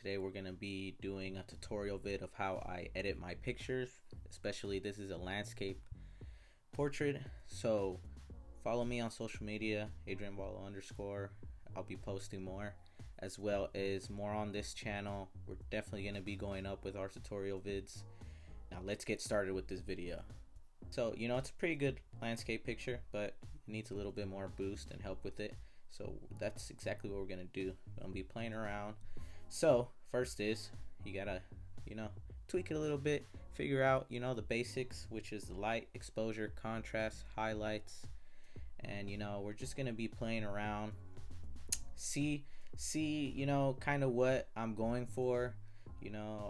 Today we're going to be doing a tutorial vid of how I edit my pictures, especially this is a landscape portrait. So follow me on social media, Adrian_Valo_. I'll be posting more, as well as more on this channel. We're definitely going to be going up with our tutorial vids. Now let's get started with this video. So it's a pretty good landscape picture, but it needs a little bit more boost and help with it. So that's exactly what we're gonna do. I'm gonna be playing around. So first is you gotta tweak it a little bit, figure out the basics, which is the light, exposure, contrast, highlights, and we're just gonna be playing around, see kind of what I'm going for.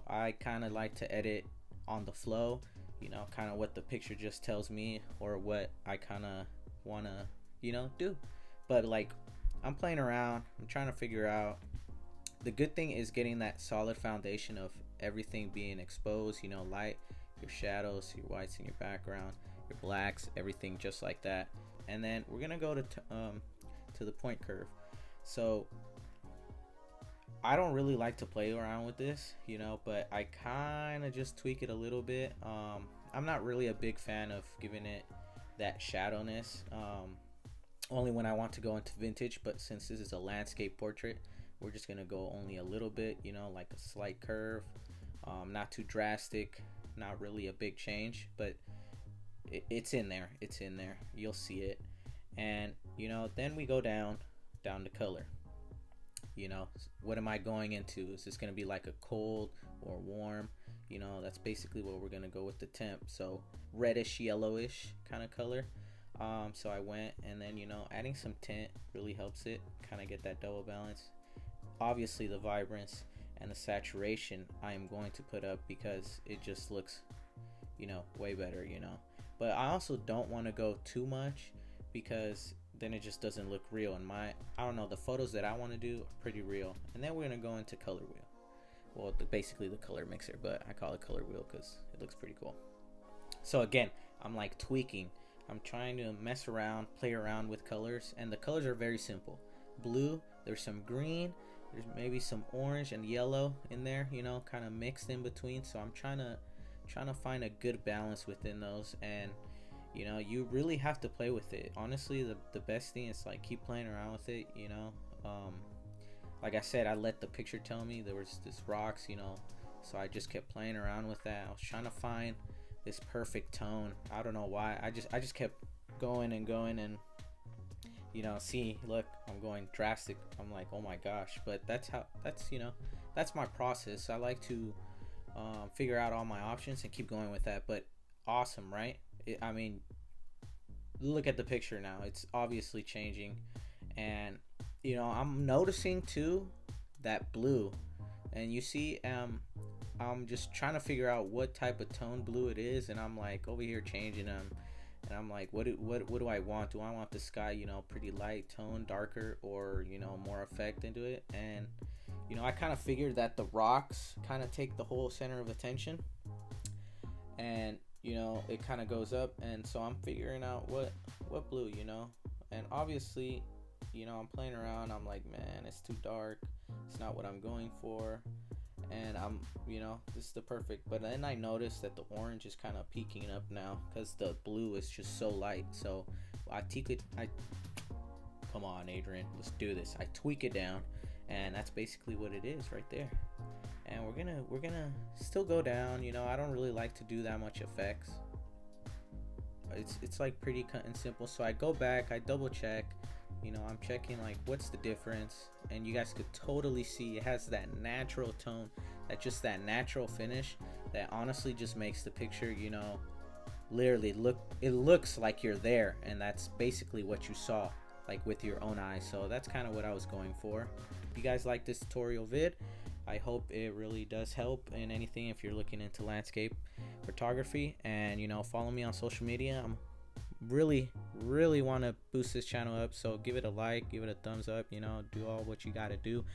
I kind of like to edit on the flow, kind of what the picture just tells me or what I kind of want to do. But like, I'm playing around, I'm trying to figure out. The good thing is getting that solid foundation of everything being exposed, light, your shadows, your whites in your background, your blacks, everything just like that. And then we're gonna go to the point curve. So I don't really like to play around with this, but I kind of just tweak it a little bit. I'm not really a big fan of giving it that shadowness, only when I want to go into vintage. But since this is a landscape portrait, we're just gonna go only a little bit, like a slight curve, not too drastic, not really a big change, but it's in there, you'll see it. And then we go down to color. What am I going into? Is this going to be like a cold or warm? That's basically what we're going to go with the temp. So reddish, yellowish kind of color. So I went, and then adding some tint really helps it kind of get that double balance. Obviously the vibrance and the saturation I am going to put up because it just looks way better. But I also don't want to go too much, because then it just doesn't look real. And I don't know, the photos that I want to do are pretty real. And then we're gonna go into color wheel. Well, basically the color mixer, but I call it color wheel because it looks pretty cool. So again, I'm like tweaking. I'm trying to mess around, play around with colors, and the colors are very simple. Blue, there's some green, there's maybe some orange and yellow in there, kind of mixed in between. So I'm trying to find a good balance within those. And you really have to play with it. Honestly, the best thing is like keep playing around with it. Like I said, I let the picture tell me there was this rocks, so I just kept playing around with that. I was trying to find this perfect tone. I don't know why. I just kept going and see, look, I'm going drastic. I'm like, oh my gosh. But that's my process. I like to figure out all my options and keep going with that. But awesome, right? I mean, look at the picture now. It's obviously changing. And I'm noticing too that blue, and you see I'm just trying to figure out what type of tone blue it is, and I'm like over here changing them, and I'm like, what do I want? Do I want the sky pretty light tone, darker, or more effect into it? And I kind of figured that the rocks kind of take the whole center of attention, and it kind of goes up. And so I'm figuring out what blue, and obviously I'm playing around. I'm like, man, it's too dark, it's not what I'm going for. And I'm this is the perfect. But then I noticed that the orange is kind of peaking up now because the blue is just so light. So I tweak it. Come on, Adrian, let's do this. I tweak it down, and that's basically what it is right there. And we're gonna still go down. I don't really like to do that much effects. It's like pretty cut and simple. So I go back, I double check. I'm checking like what's the difference, and you guys could totally see it has that natural tone, that natural finish that honestly just makes the picture literally it looks like you're there, and that's basically what you saw like with your own eyes. So that's kind of what I was going for. If you guys like this tutorial vid, I hope it really does help in anything if you're looking into landscape photography. And follow me on social media. I'm really want to boost this channel up, so give it a like, give it a thumbs up, do all what you got to do.